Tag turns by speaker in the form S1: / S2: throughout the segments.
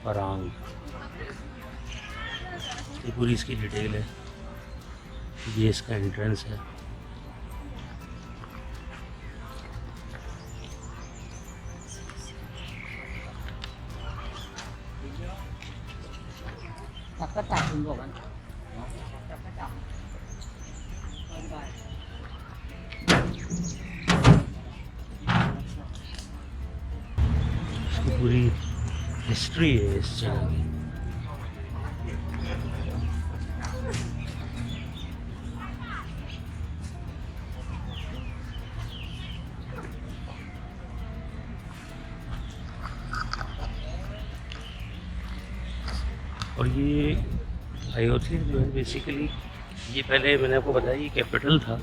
S1: परांग, ये पूरी इसकी डिटेल है। ये इसका एंट्रेंस है। इसकी पूरी हिस्ट्री है इस जगह की। और ये अयोध्या जो है बेसिकली, ये पहले मैंने आपको बताया ये कैपिटल था,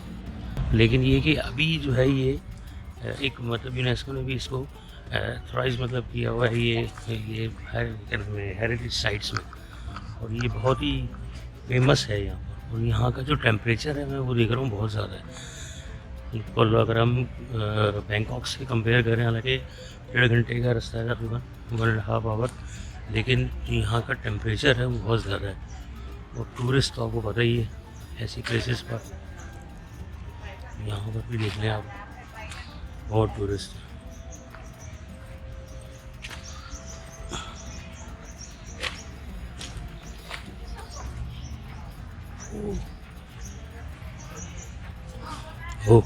S1: लेकिन ये कि अभी जो है ये एक मतलब यूनेस्को ने भी इसको थ्राइज मतलब किया हुआ है ये क्या नाम है, हेरिटेज साइट्स में। और ये बहुत ही फेमस है यहाँ पर। और यहाँ का जो टेम्परेचर है मैं वो देख रहा हूँ बहुत ज़्यादा है। और अगर हम बैंकॉक से कंपेयर करें, हालांकि 1.5 घंटे का रास्ता है तकरीबन, 1.5 आवर, लेकिन यहाँ का टेम्परेचर है वो बहुत ज़्यादा है। और टूरिस्ट तो आपको पता ही है, ऐसी प्लेसेस पर यहाँ पर भी देख लें आप, बहुत टूरिस्ट है। ओ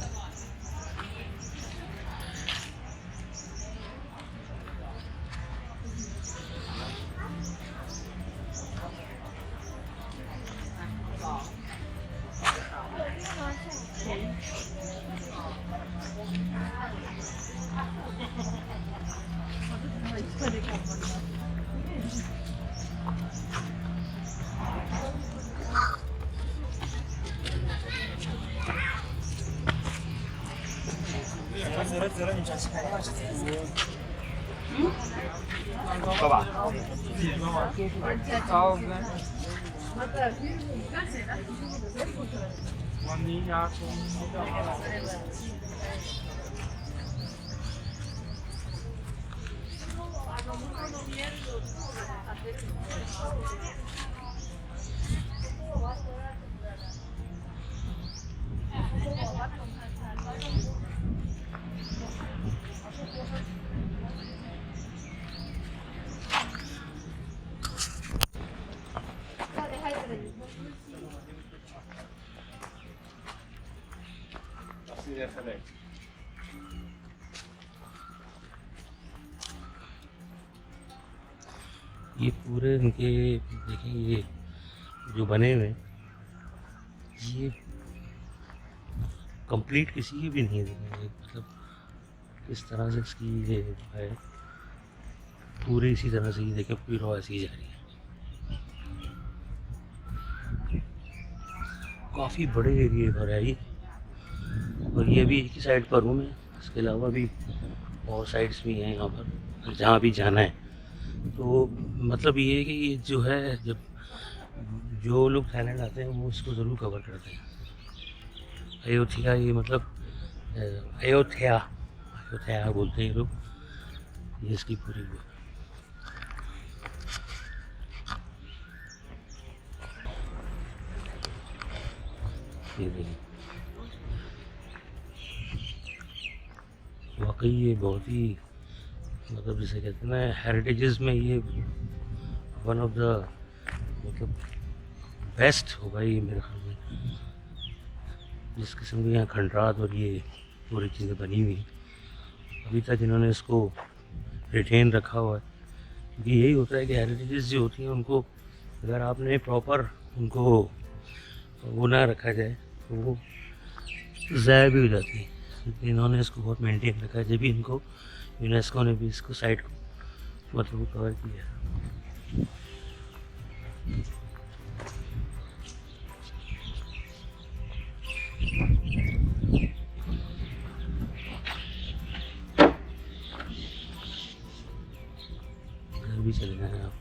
S1: ये पूरे इनके देखिए, ये जो बने हुए ये कंप्लीट किसी की भी नहीं है। मतलब किस तरह से इसकी ये है पूरी इसी तरह से, ये देखिए पूरी रॉ ऐसी जा रही है। काफ़ी बड़े एरिए पर है ये। और ये भी एक ही साइड पर हूँ मैं, इसके अलावा भी और साइड्स भी हैं यहाँ पर जहाँ भी जाना है। तो मतलब ये है कि ये जो है, जब जो लोग थाईलैंड आते हैं वो इसको ज़रूर कवर करते हैं। अयोध्या, ये मतलब अयोध्या अयोध्या बोलते हैं ये लोग। ये इसकी पूरी वो ये देखिए, वाकई ये बहुत ही मतलब जिसे कहते हैं ना हेरिटेजेस में ये वन ऑफ द मतलब बेस्ट होगा ये मेरे ख्याल में। जिस किस्म की यहाँ खंडरात और ये पूरी चीज़ें बनी हुई अभी तक इन्होंने इसको रिटेन रखा हुआ है। क्योंकि यही होता है कि हेरिटेजेस जो होती हैं उनको अगर आपने प्रॉपर उनको वो ना रखा जाए तो वो ज़ाया भी हो जाती है। इन्होंने इसको बहुत मेंटेन रखा है, जब भी इनको यूनेस्को ने भी इसको साइट को मतलब कवर किया है। इधर भी चले जाएँ आप।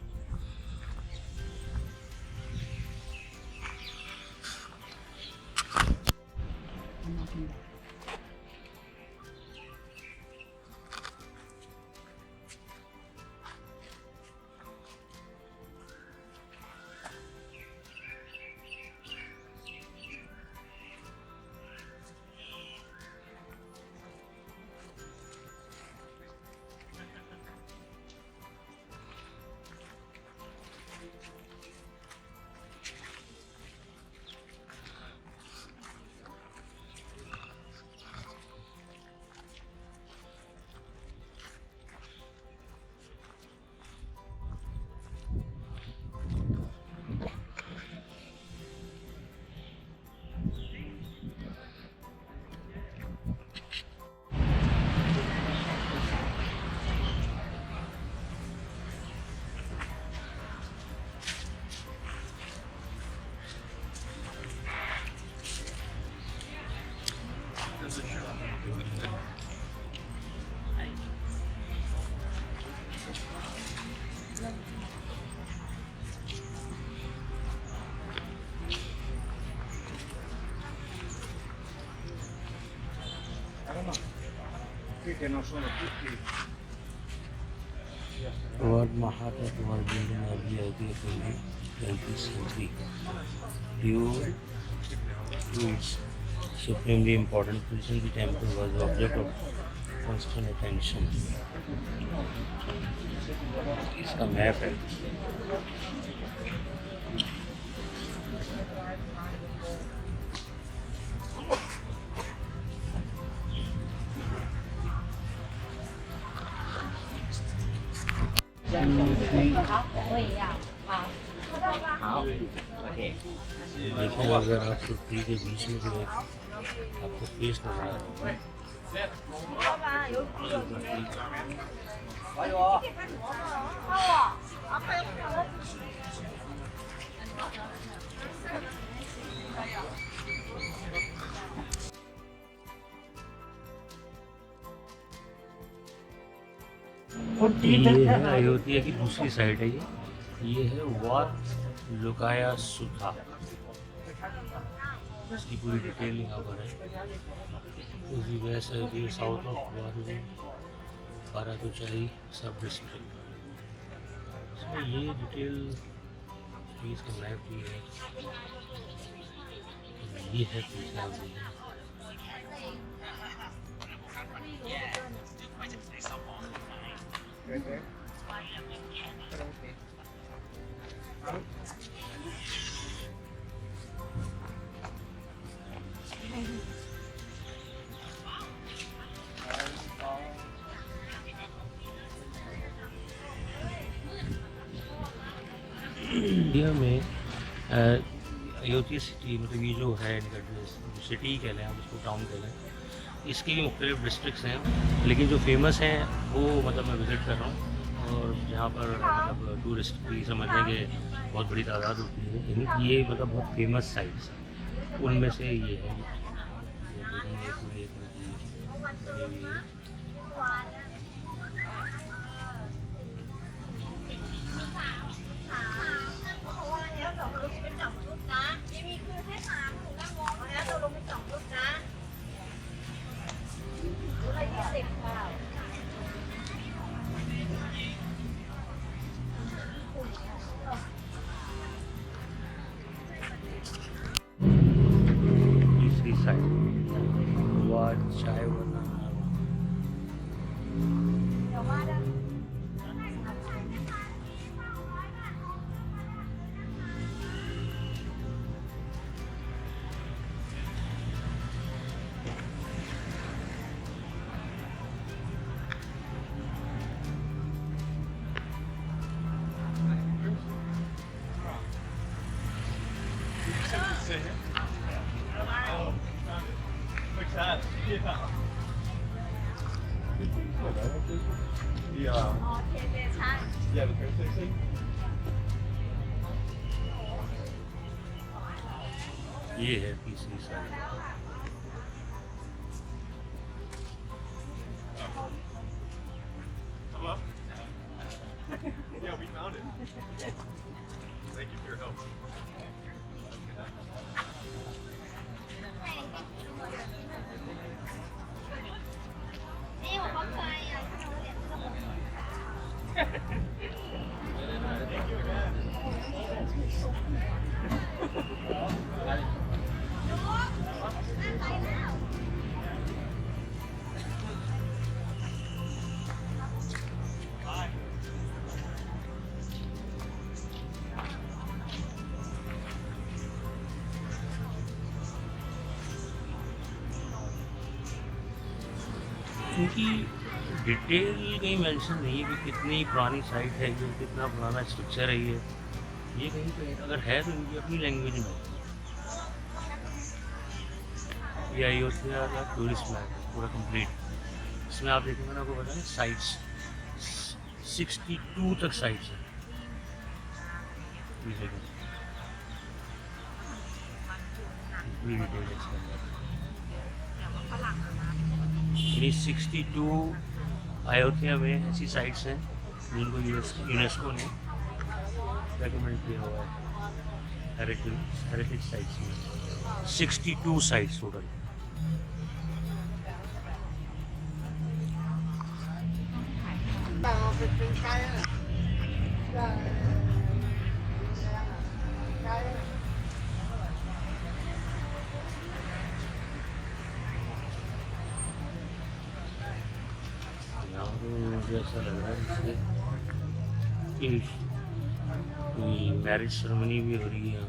S1: What mahatat was built in early Ayutthaya 20th century due to its supremely important position. The temple was the object of constant attention. इसका मैप है. देखिए अगर आप ट्री के बीच में जो है आपको फेस नजर आ रहा है. ये है अयोध्या की दूसरी साइड है. ये है लोकाया सुथा. इसकी पूरी डिटेल यहाँ पर है. उसी वैसे है साउथ ऑफ बारातुचाई सब डिस्ट्रिक्ट. इसमें ये डिटेल इसका मैप भी है. ये है इंडिया में अयोध्या सिटी मतलब ये जो है इनका सिटी कह लें, हम इसको टाउन कह लें, इसकी भी मुख्तलिफ डिस्ट्रिक्ट्स हैं. लेकिन जो फेमस हैं वो मतलब मैं विज़िट कर रहा हूँ और जहाँ पर मतलब टूरिस्ट भी समझने के बहुत बड़ी तादाद होती है. ये मतलब बहुत फेमस साइट्स हैं. उनमें से ये है. तीसरी साइड चाय बनाना. ये है तीसरी side.
S2: Hello? Yeah, we found it. Thank you for your help.
S1: क्योंकि डिटेल कहीं मेंशन नहीं है कि कितनी पुरानी साइट है, ये कितना पुराना स्ट्रक्चर है. ये कहीं पे अगर है तो इनकी अपनी लैंग्वेज में. ये अयोध्या का टूरिस्ट मैप है पूरा कंप्लीट. इसमें आप देखेंगे ना, आपको बताएं साइट्स 62 तक साइट्स हैं. पूरी डिटेल है इसके अंदर. 62 अयोध्या में ऐसी साइट्स हैं जिनको यूनेस्को ने रेकमेंड किया हुआ है हेरिटेज साइट्स में 62 साइट्स टोटल। मुझे ऐसा लग रहा है जैसे कि कोई मैरिज सेरेमनी भी हो रही है।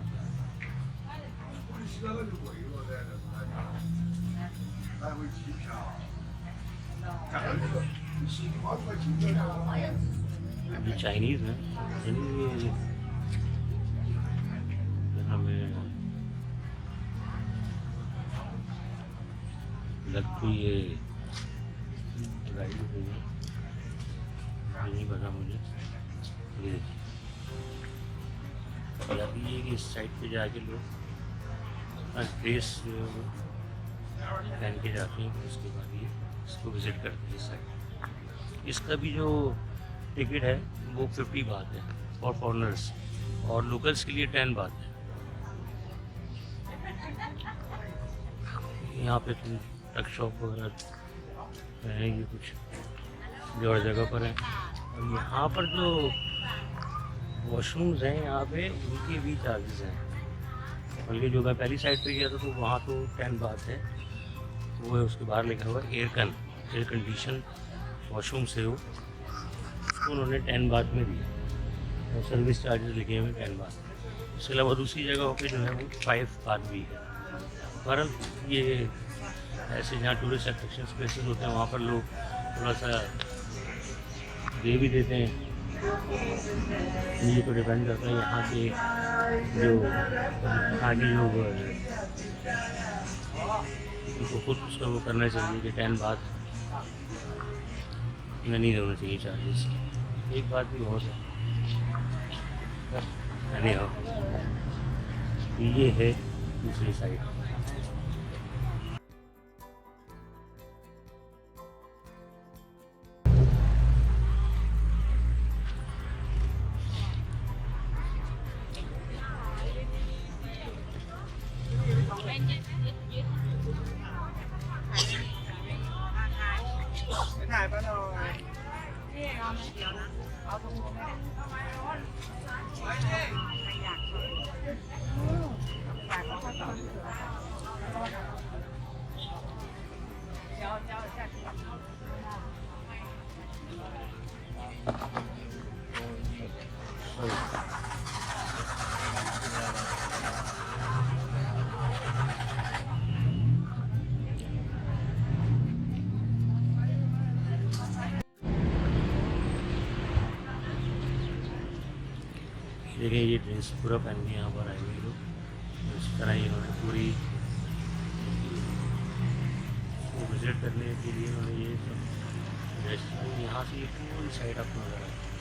S1: ये चाइनीज है, ये हमें लगती है राइड हुई है, नहीं पता मुझे। ये अभी ये कि इस साइड पे जाके लोग अपना ड्रेस पहन के जाते हैं, उसके बाद ये इसको विज़िट करते हैं इस साइड। इसका भी जो टिकट है वो 50 बात है फॉर फॉरनर्स, और लोकल्स के लिए 10 बात है। यहाँ पे तुम टक शॉप वगैरह है, ये कुछ जो और जगह पर है। और यहाँ पर जो वॉशरूम्स हैं यहाँ पे उनके भी चार्जेस हैं। बल्कि जो मैं पहली साइड पे गया था तो वहाँ तो 10 बात है, वो है उसके बाहर लिखा हुआ है एयर कंडीशन वॉशरूम से हो, उसको उन्होंने 10 बात में दिया, और सर्विस चार्जेस लिखे हुए 10 बात। इसके अलावा दूसरी जगहों पे जो है वो 5 बात भी है। पर ये ऐसे जहाँ टूरिस्ट अट्रैक्शन प्लेसेस होते हैं वहाँ पर लोग थोड़ा सा दे भी देते हैं। ये तो डिपेंड करता है यहाँ के जो आगे लोग उनको खुद उसका वो करना चाहिए कि 10 बात में नहीं होना चाहिए चार्जेस। एक बात भी बहुत है हो। ये है दूसरी साइड। देखिए ये ड्रेस पूरा पहन के यहाँ पर आए हुए लोग, इस तरह ही उन्होंने पूरी विजिट करने के लिए उन्होंने ये सब ड्रेस। यहाँ से ये पूरी साइड आपको नजर आए।